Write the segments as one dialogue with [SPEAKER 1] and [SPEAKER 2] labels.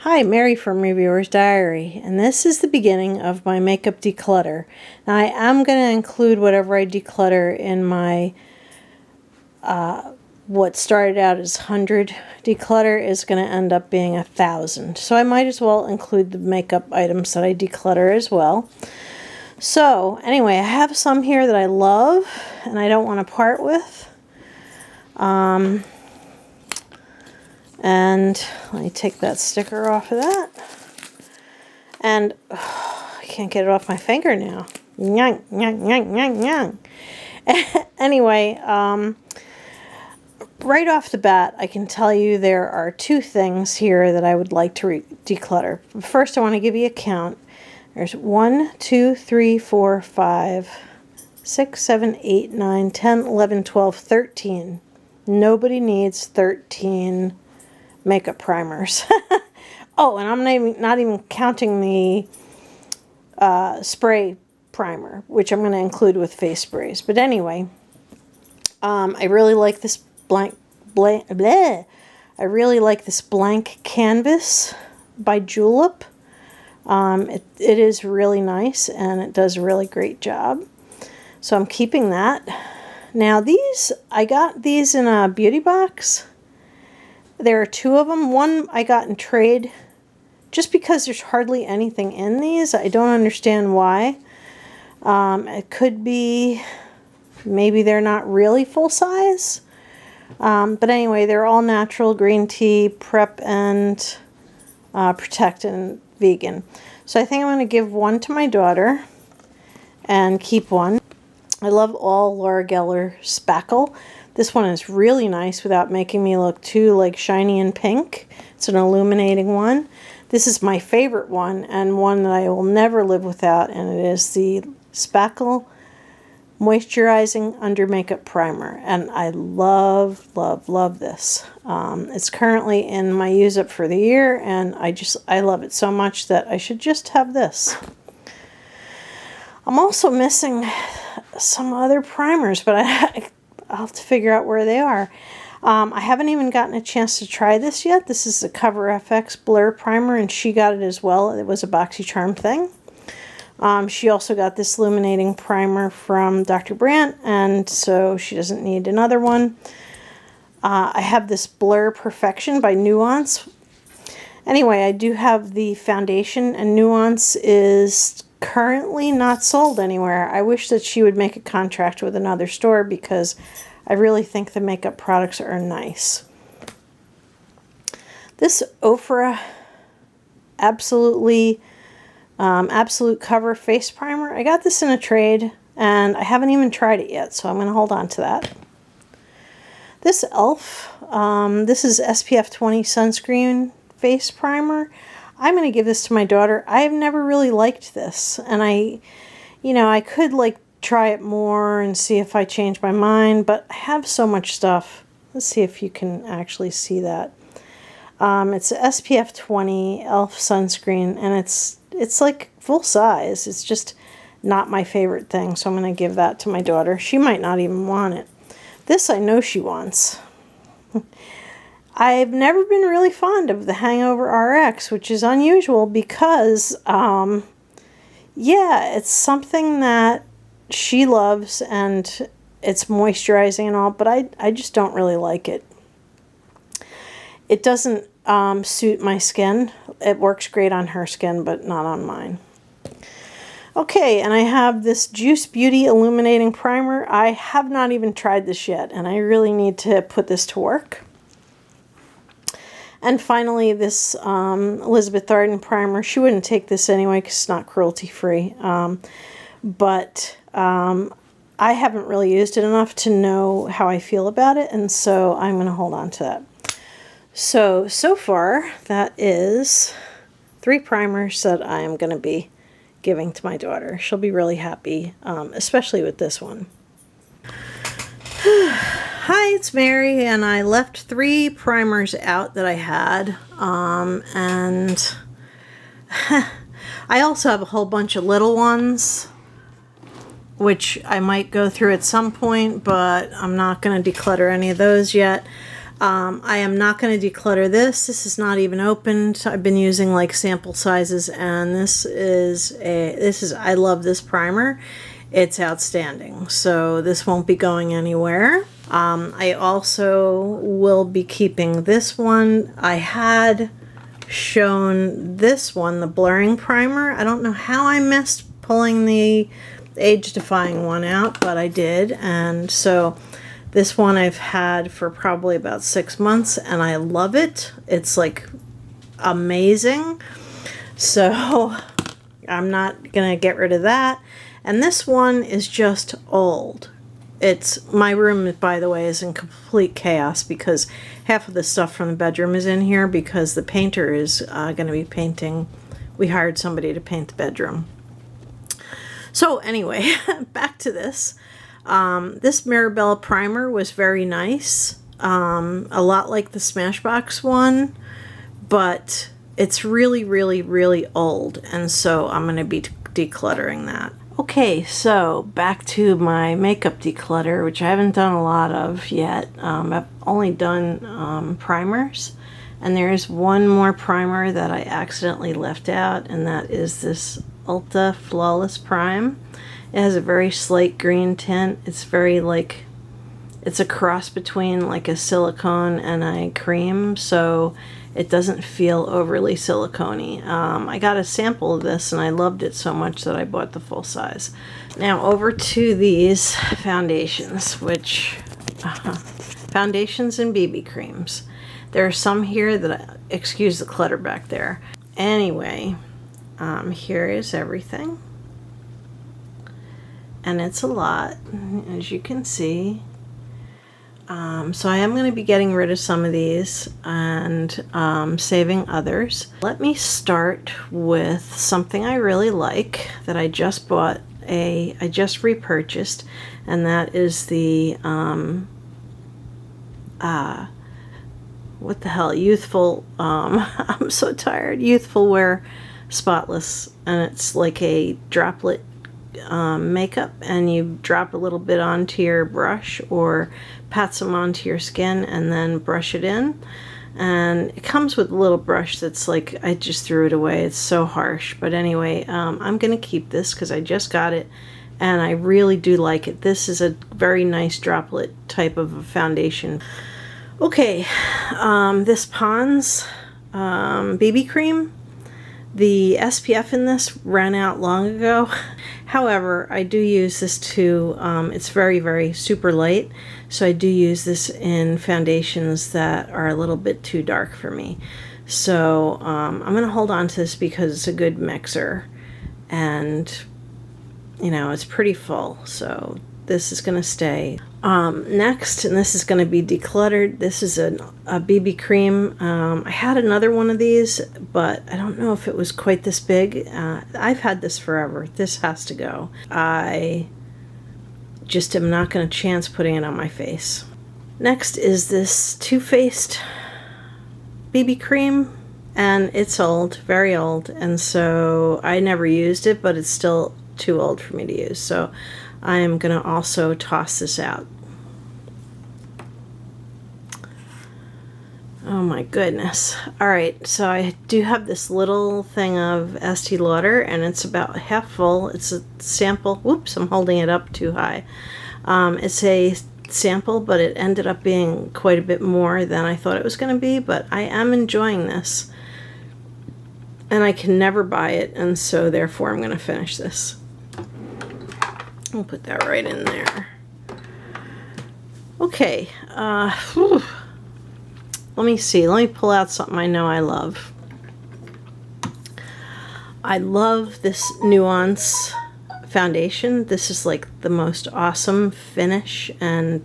[SPEAKER 1] Hi, Mary from Reviewer's Diary, and this is the beginning of my makeup declutter. Now I am going to include whatever I declutter in my, what started out as 100 declutter is going to end up being 1,000. So I might as well include the makeup items that I declutter as well. So anyway, I have some here that I love and I don't want to part with. And let me take that sticker off of that. And I can't get it off my finger now. Nyang, nyang, nyang, nyang, nyang. Anyway, right off the bat, I can tell you there are two things here that I would like to declutter. First, I want to give you a count. There's 1, 2, 3, 4, 5, 6, 7, 8, 9, 10, 11, 12, 13. Nobody needs 13 makeup primers. Oh, and I'm not even counting the spray primer, which I'm going to include with face sprays. But anyway, I really like this blank canvas by Julep. It is really nice and it does a really great job. So I'm keeping that. Now I got these in a beauty box. There are two of them. One I got in trade just because there's hardly anything in these. I don't understand why. It could be maybe they're not really full size. But anyway, they're all natural, green tea, prep and protect and vegan. So I think I'm going to give one to my daughter and keep one. I love all Laura Geller spackle. This one is really nice without making me look too like shiny and pink. It's an illuminating one. This is my favorite one and one that I will never live without, and it is the Spackle Moisturizing Under Makeup Primer. And I love, love, love this. It's currently in my use up for the year, and I love it so much that I should just have this. I'm also missing some other primers, but I'll have to figure out where they are. I haven't even gotten a chance to try this yet. This is the Cover FX Blur Primer, and she got it as well. It was a BoxyCharm thing. She also got this illuminating primer from Dr. Brandt, and so she doesn't need another one. I have this Blur Perfection by Nuance. Anyway, I do have the foundation, and Nuance is currently not sold anywhere. I wish that she would make a contract with another store because I really think the makeup products are nice. This Ofra Absolute Cover Face Primer, I got this in a trade and I haven't even tried it yet, so I'm going to hold on to that. This e.l.f., this is SPF 20 Sunscreen Face Primer. I'm going to give this to my daughter. I've never really liked this, and I could like try it more and see if I change my mind, but I have so much stuff. Let's see if you can actually see that. It's a SPF 20 e.l.f. sunscreen, and it's like full size. It's just not my favorite thing, so I'm going to give that to my daughter. She might not even want it. This I know she wants. I've never been really fond of the Hangover RX, which is unusual because, yeah, it's something that she loves and it's moisturizing and all, but I just don't really like it. It doesn't suit my skin. It works great on her skin, but not on mine. Okay, and I have this Juice Beauty Illuminating Primer. I have not even tried this yet, and I really need to put this to work. And finally, this Elizabeth Arden primer. She wouldn't take this anyway because it's not cruelty-free. But I haven't really used it enough to know how I feel about it, and so I'm going to hold on to that. So far, that is 3 primers that I am going to be giving to my daughter. She'll be really happy, especially with this one. Hi, it's Mary, and I left 3 primers out that I had, and I also have a whole bunch of little ones, which I might go through at some point, but I'm not going to declutter any of those yet. I am not going to declutter this. This is not even opened. I've been using like sample sizes, and I love this primer. It's outstanding. So this won't be going anywhere. I also will be keeping this one. I had shown this one, the blurring primer. I don't know how I missed pulling the age-defying one out, but I did. And so this one I've had for probably about 6 months, and I love it. It's like amazing. So I'm not gonna get rid of that. And this one is just old. My room, by the way, is in complete chaos because half of the stuff from the bedroom is in here because the painter is going to be painting. We hired somebody to paint the bedroom. So anyway, back to this. This Mirabelle primer was very nice. A lot like the Smashbox one, but it's really, really, really old. And so I'm going to be decluttering that. Okay, so back to my makeup declutter, which I haven't done a lot of yet. I've only done primers, and there is one more primer that I accidentally left out, and that is this Ulta Flawless Prime. It has a very slate green tint. It's very like, it's a cross between like a silicone and a cream, so it doesn't feel overly silicone-y. I got a sample of this and I loved it so much that I bought the full size. Now over to these foundations, foundations and BB creams. There are some here that, excuse the clutter back there. Anyway, here is everything. And it's a lot, as you can see. So I am going to be getting rid of some of these and saving others. Let me start with something I really like that I just bought. I just repurchased, and that is the what the hell, youthful, I'm so tired, youthful wear spotless, and it's like a droplet makeup, and you drop a little bit onto your brush or pat some onto your skin and then brush it in. And it comes with a little brush that's like, I just threw it away, it's so harsh. But anyway, I'm gonna keep this because I just got it and I really do like it. This is a very nice droplet type of a foundation. Okay, this Pond's BB cream. The SPF in this ran out long ago. However, I do use this too. It's very, very super light. So I do use this in foundations that are a little bit too dark for me. So I'm going to hold on to this because it's a good mixer. And, you know, it's pretty full. So this is going to stay. Next, and this is going to be decluttered, this is a BB cream. I had another one of these, but I don't know if it was quite this big. I've had this forever. This has to go. I just am not going to chance putting it on my face. Next is this Too Faced BB cream, and it's old, very old, and so I never used it, but it's still too old for me to use. So I am going to also toss this out. Oh my goodness. Alright, so I do have this little thing of Estee Lauder, and it's about half full. It's a sample. Whoops, I'm holding it up too high. It's a sample, but it ended up being quite a bit more than I thought it was going to be, but I am enjoying this. And I can never buy it, and so therefore I'm going to finish this. I'll put that right in there. Okay, let me see. Let me pull out something I know I love. I love this Nuance foundation. This is like the most awesome finish and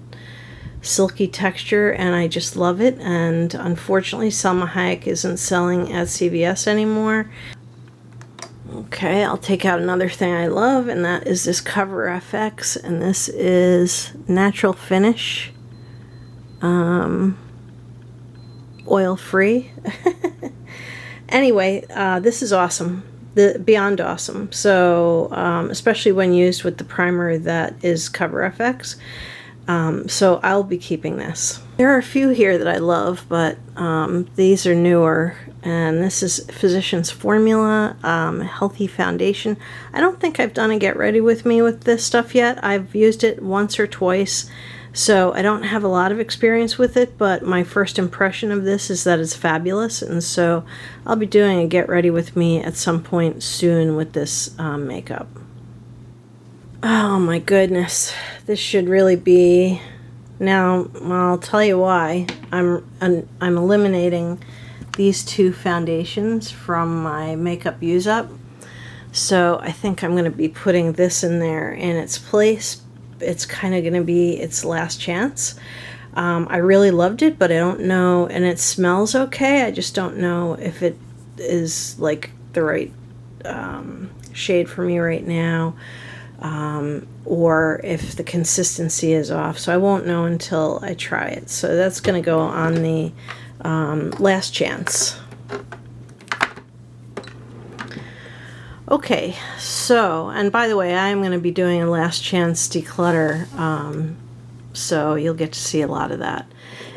[SPEAKER 1] silky texture, and I just love it. And unfortunately, Salma Hayek isn't selling at CVS anymore. Okay, I'll take out another thing I love, and that is this Cover FX, and this is Natural Finish. Oil-free. Anyway, this is awesome. Beyond awesome. So, especially when used with the primer that is Cover FX. So I'll be keeping this. There are a few here that I love, but these are newer. And this is Physicians Formula Healthy Foundation. I don't think I've done a get ready with me with this stuff yet. I've used it once or twice, so I don't have a lot of experience with it, but my first impression of this is that it's fabulous, and so I'll be doing a get ready with me at some point soon with this makeup. Oh my goodness, this should really be... Now, I'll tell you why. I'm eliminating these two foundations from my makeup use up. So I think I'm going to be putting this in there in its place. It's kind of going to be its last chance. I really loved it, but I don't know, and it smells okay. I just don't know if it is like the right shade for me right now, or if the consistency is off. So I won't know until I try it. So that's going to go on the last chance. Okay, so, and by the way, I'm going to be doing a last chance declutter, so you'll get to see a lot of that.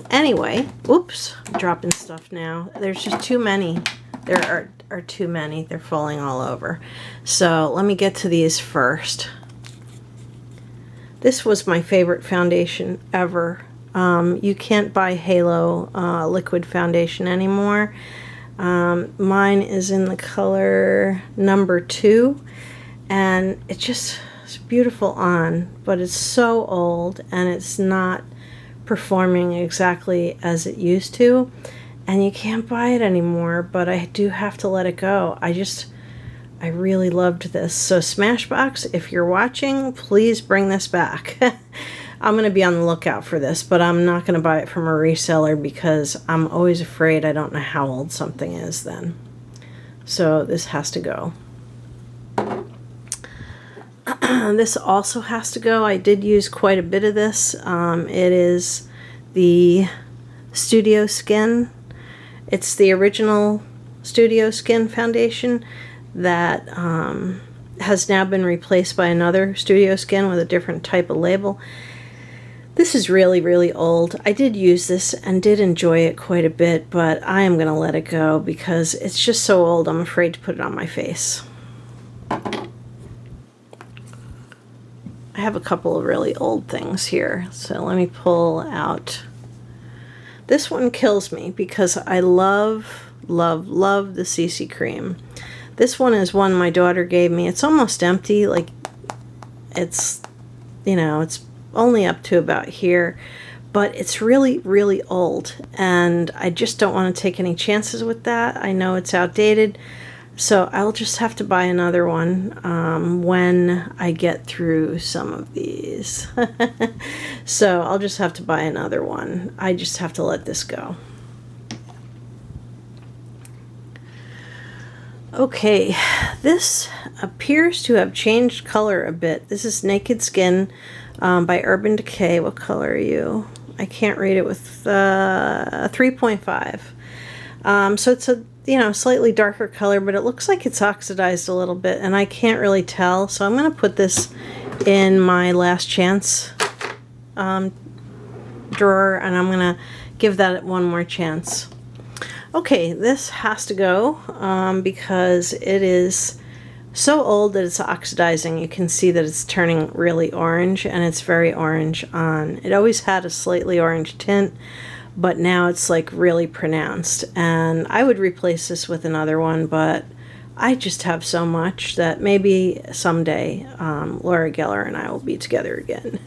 [SPEAKER 1] Anyway, oops, I'm dropping stuff now. There's just too many. There are too many. They're falling all over. So let me get to these first. This was my favorite foundation ever. You can't buy Halo liquid foundation anymore. Mine is in the color number 2, and it's beautiful on, but it's so old and it's not performing exactly as it used to, and you can't buy it anymore, but I do have to let it go. I really loved this. So Smashbox, if you're watching, please bring this back. I'm going to be on the lookout for this, but I'm not going to buy it from a reseller because I'm always afraid I don't know how old something is then. So this has to go. This also has to go. I did use quite a bit of this. It is the Studio Skin. It's the original Studio Skin foundation that has now been replaced by another Studio Skin with a different type of label. This is really, really old. I did use this and did enjoy it quite a bit, but I am going to let it go because it's just so old, I'm afraid to put it on my face. I have a couple of really old things here, so let me pull out. This one kills me because I love, love, love the CC cream. This one is one my daughter gave me. It's almost empty, like it's, you know, it's only up to about here, but it's really, really old, and I just don't want to take any chances with that. I know it's outdated, so I'll just have to buy another one when I get through some of these. So I'll just have to buy another one. I just have to let this go. Okay, this appears to have changed color a bit. This is Naked Skin by Urban Decay. What color are you? I can't read it with 3.5. So it's a slightly darker color, but it looks like it's oxidized a little bit, and I can't really tell. So I'm going to put this in my last chance drawer, and I'm going to give that one more chance. Okay, this has to go because it is so old that it's oxidizing. You can see that it's turning really orange, and it's very orange on. It always had a slightly orange tint, but now it's like really pronounced. And I would replace this with another one, but I just have so much that maybe someday Laura Geller and I will be together again.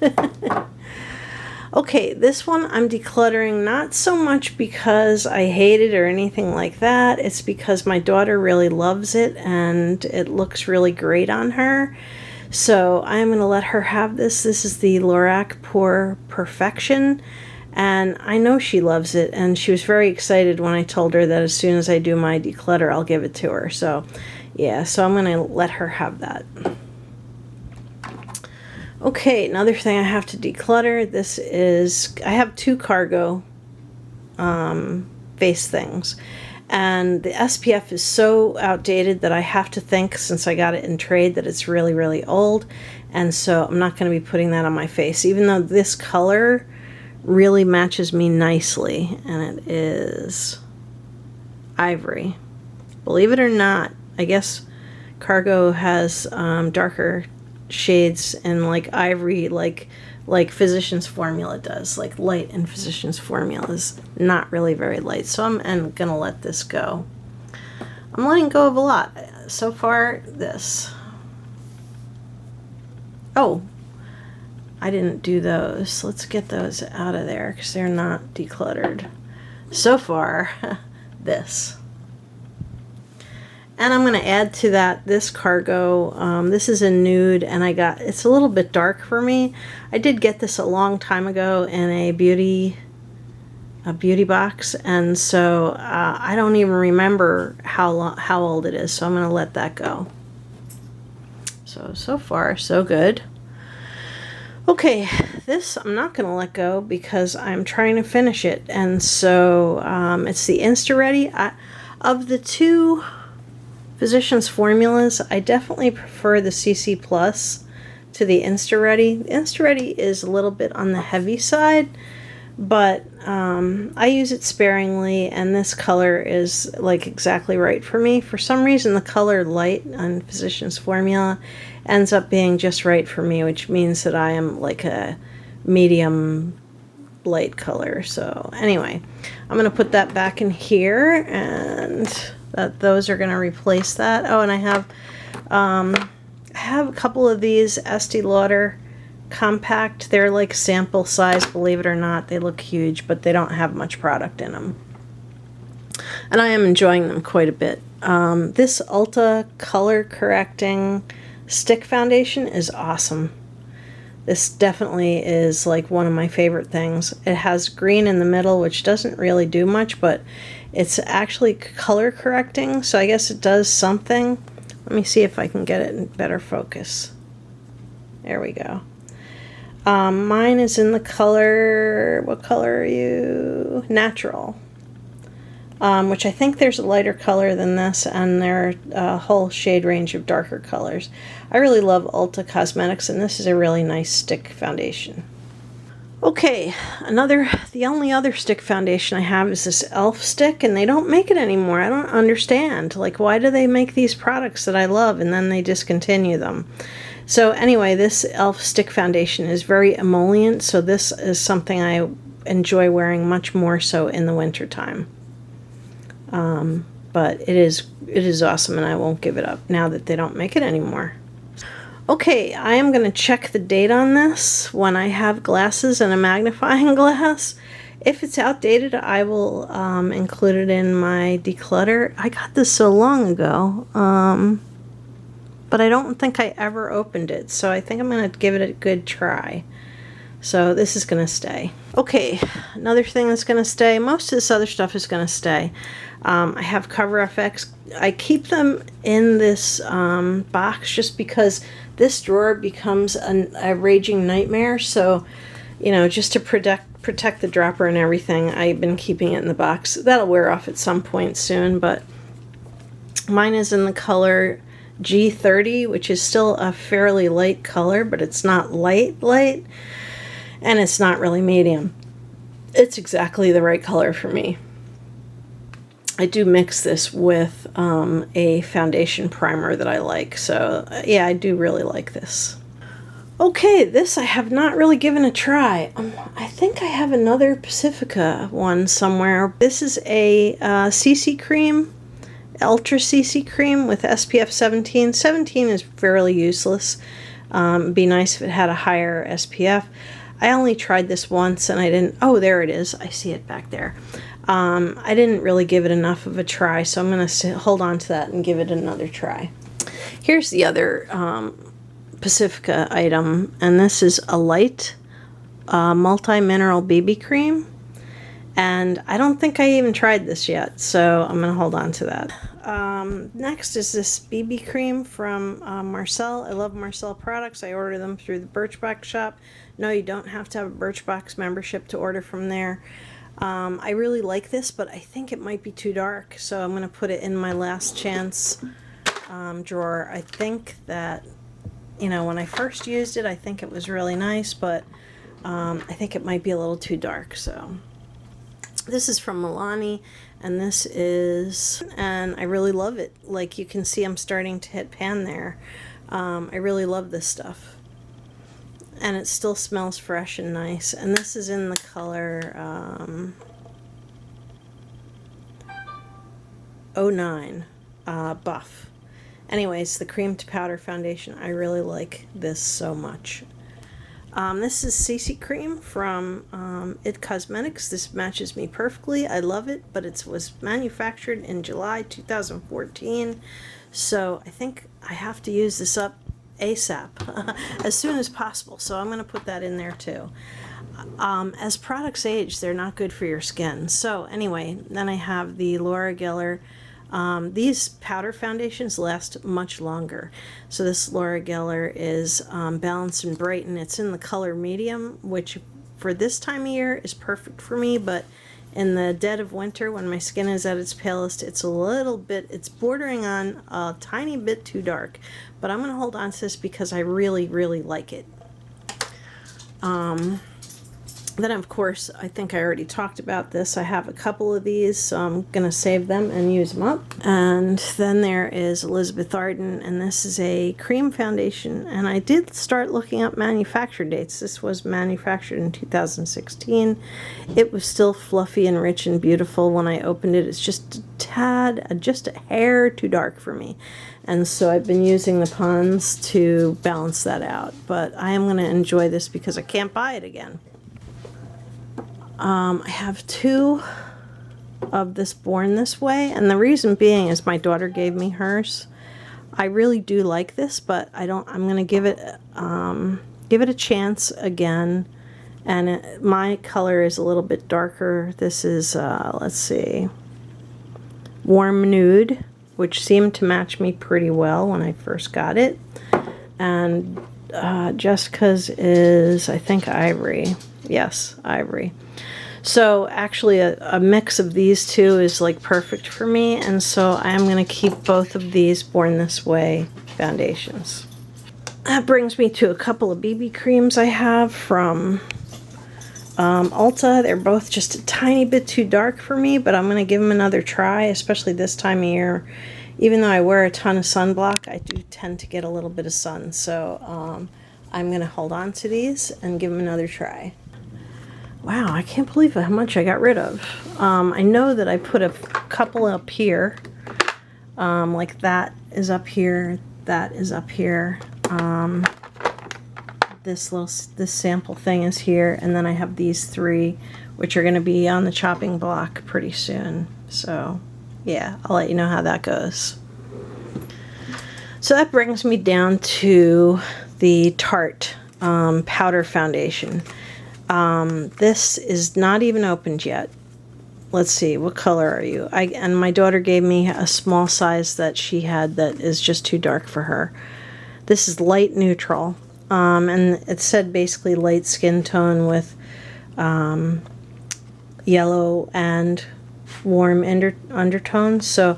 [SPEAKER 1] Okay, this one I'm decluttering not so much because I hate it or anything like that. It's because my daughter really loves it and it looks really great on her. So I'm going to let her have this. This is the Lorac Pour Perfection, and I know she loves it, and she was very excited when I told her that as soon as I do my declutter, I'll give it to her. So yeah, so I'm going to let her have that. Okay, another thing I have to declutter. This is, I have two cargo face things, and the SPF is so outdated that I have to think, since I got it in trade, that it's really, really old, and so I'm not going to be putting that on my face, even though this color really matches me nicely, and it is ivory. Believe it or not, I guess cargo has darker shades and like ivory, like Physicians Formula does. Like light in Physicians Formula is not really very light, so I'm gonna let this go. I'm letting go of a lot so far. This, oh, I didn't do those. Let's get those out of there because they're not decluttered so far. This. And I'm going to add to that this cargo. This is a nude, and it's a little bit dark for me. I did get this a long time ago in a beauty box, and so I don't even remember how old it is, so I'm going to let that go. So far, so good. Okay, this I'm not going to let go because I'm trying to finish it, and so it's the Insta-Ready. Of the two Physicians Formulas, I definitely prefer the CC Plus to the Insta-Ready. The Insta-Ready is a little bit on the heavy side, but I use it sparingly, and this color is like exactly right for me. For some reason, the color light on Physicians Formula ends up being just right for me, which means that I am like a medium light color. So anyway, I'm going to put that back in here, and those are going to replace that. Oh, and I have a couple of these Estee Lauder compact. They're like sample size, believe it or not. They look huge, but they don't have much product in them, and I am enjoying them quite a bit. This Ulta color correcting stick foundation is awesome. This definitely is like one of my favorite things. It has green in the middle, which doesn't really do much, but it's actually color correcting, so I guess it does something. Let me see if I can get it in better focus. There we go. Mine is in the color, what color are you? Natural. Which I think there's a lighter color than this, and there are a whole shade range of darker colors. I really love Ulta Cosmetics, and this is a really nice stick foundation. Okay, the only other stick foundation I have is this e.l.f. stick, and they don't make it anymore. I don't understand. Like, why do they make these products that I love and then they discontinue them? So anyway, this e.l.f. stick foundation is very emollient, so this is something I enjoy wearing much more so in the winter time. But it is awesome, and I won't give it up now that they don't make it anymore. Okay, I am going to check the date on this when I have glasses and a magnifying glass. If it's outdated, I will include it in my declutter. I got this so long ago, but I don't think I ever opened it, so I think I'm going to give it a good try. So this is going to stay. Okay, another thing that's going to stay. Most of this other stuff is going to stay. I have Cover FX. I keep them in this box just because this drawer becomes a raging nightmare. So, you know, just to protect the dropper and everything, I've been keeping it in the box. That'll wear off at some point soon, but mine is in the color G30, which is still a fairly light color, but it's not light, and it's not really medium. It's exactly the right color for me. I do mix this with a foundation primer that I like, so yeah, I do really like this. Okay, this I have not really given a try. I think I have another Pacifica one somewhere. This is a CC cream, Ultra CC cream with SPF 17. 17 is fairly useless. It'd be nice if it had a higher SPF. I only tried this once and I didn't, oh, there it is. I see it back there. I didn't really give it enough of a try, so I'm going to hold on to that and give it another try. Here's the other Pacifica item, and this is a light multi-mineral BB cream. And I don't think I even tried this yet, so I'm going to hold on to that. Next is this BB cream from Marcel. I love Marcel products. I order them through the Birchbox shop. No, you don't have to have a Birchbox membership to order from there. I really like this, but I think it might be too dark, so I'm going to put it in my last chance drawer. I think that you know, when I first used it, I think it was really nice, but I think it might be a little too dark. So this is from Milani, and this is, and I really love it. Like you can see, I'm starting to hit pan there. I really love this stuff, and it still smells fresh and nice. And this is in the color 09 Buff. Anyways, the cream to powder foundation, I really like this so much. This is CC Cream from It Cosmetics. This matches me perfectly. I love it, but it was manufactured in July 2014. So I think I have to use this up ASAP, as soon as possible. So I'm going to put that in there too. As products age, they're not good for your skin. So anyway, then I have the Laura Geller. These powder foundations last much longer. So this Laura Geller is Balanced and Brighten. It's in the color medium, which for this time of year is perfect for me, but in the dead of winter when my skin is at its palest, it's a little bit, it's bordering on a tiny bit too dark. But I'm going to hold on to this because I really, really like it. Then, of course, I think I already talked about this. I have a couple of these, so I'm going to save them and use them up. And then there is Elizabeth Arden, and this is a cream foundation. And I did start looking up manufacture dates. This was manufactured in 2016. It was still fluffy and rich and beautiful when I opened it. It's just a tad, just a hair too dark for me. And so I've been using the Pond's to balance that out. But I am going to enjoy this because I can't buy it again. I have two of this Born This Way, and the reason being is my daughter gave me hers. I really do like this, but I'm going to give it a chance again. And my color is a little bit darker. This is let's see, Warm Nude, which seemed to match me pretty well when I first got it. And Jessica's is, I think, Ivory. Yes, Ivory. So actually a mix of these two is like perfect for me, and so I am going to keep both of these Born This Way foundations. That brings me to a couple of BB creams I have from Ulta. They're both just a tiny bit too dark for me, but I'm going to give them another try, especially this time of year. Even though I wear a ton of sunblock, I do tend to get a little bit of sun, so I'm going to hold on to these and give them another try. Wow, I can't believe how much I got rid of. I know that I put a couple up here. Like that is up here, that is up here. This sample thing is here, and then I have these three, which are going to be on the chopping block pretty soon. So, yeah, I'll let you know how that goes. So that brings me down to the Tarte powder foundation. This is not even opened yet. Let's see, what color are you? And my daughter gave me a small size that she had that is just too dark for her. This is light neutral, and it said basically light skin tone with yellow and warm undertones. So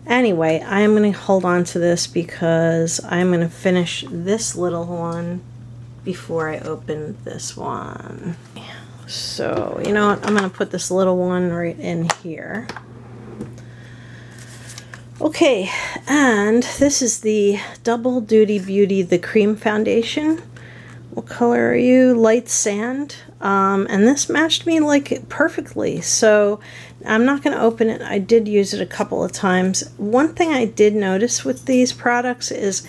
[SPEAKER 1] anyway, I am going to hold on to this because I'm going to finish this little one before I open this one. So, you know what? I'm going to put this little one right in here. Okay, and this is the Double Duty Beauty, the cream foundation. What color are you? Light sand. And this matched me like perfectly. So I'm not going to open it. I did use it a couple of times. One thing I did notice with these products is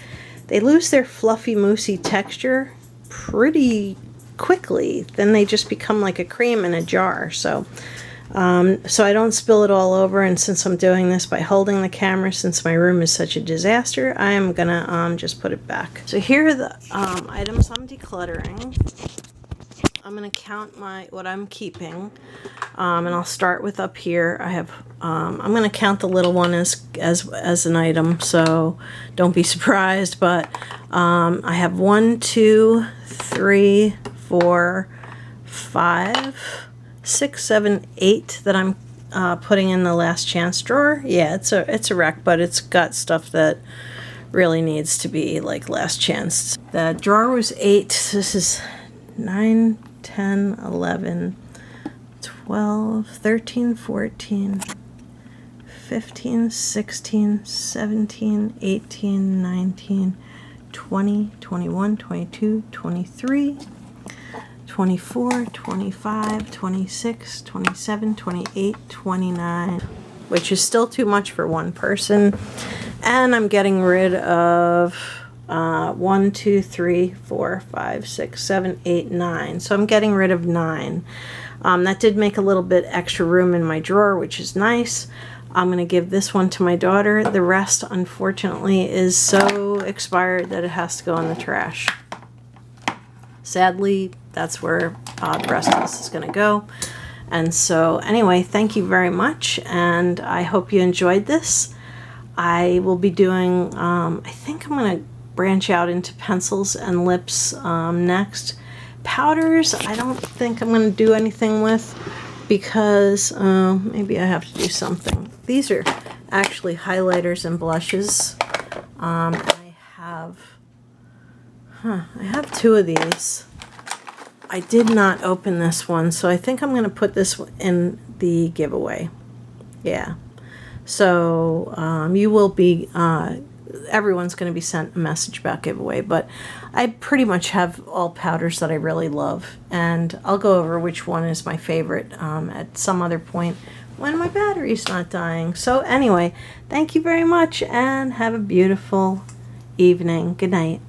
[SPEAKER 1] they lose their fluffy, moussey texture pretty quickly. Then they just become like a cream in a jar. So so I don't spill it all over, and since I'm doing this by holding the camera, since my room is such a disaster, I am gonna just put it back. So here are the items I'm decluttering. I'm gonna count what I'm keeping, and I'll start with up here. I have I'm gonna count the little one as an item, so don't be surprised. But I have 1, 2, 3, 4, 5, 6, 7, 8 that I'm putting in the last chance drawer. Yeah, it's a wreck, but it's got stuff that really needs to be like last chance. The drawer was 8. This is 9, 10, 11, 12, 13, 14, 15, 16, 17, 18, 19, 20, 21, 22, 23, 24, 25, 26, 27, 28, 29, which is still too much for one person. And I'm getting rid of 1, 2, 3, 4, 5, 6, 7, 8, 9. So I'm getting rid of 9. That did make a little bit extra room in my drawer, which is nice. I'm going to give this one to my daughter. The rest, unfortunately, is so expired that it has to go in the trash. Sadly, that's where the rest of this is going to go. And so, anyway, thank you very much, and I hope you enjoyed this. I will be doing, I think I'm going to branch out into pencils and lips next. Powders, I don't think I'm going to do anything with, because maybe I have to do something. These are actually highlighters and blushes. I have 2 of these. I did not open this one, so I think I'm going to put this in the giveaway. Yeah. So you will be, everyone's going to be sent a message about giveaway, but I pretty much have all powders that I really love, and I'll go over which one is my favorite at some other point when my battery's not dying. So anyway, thank you very much, and have a beautiful evening. Good night.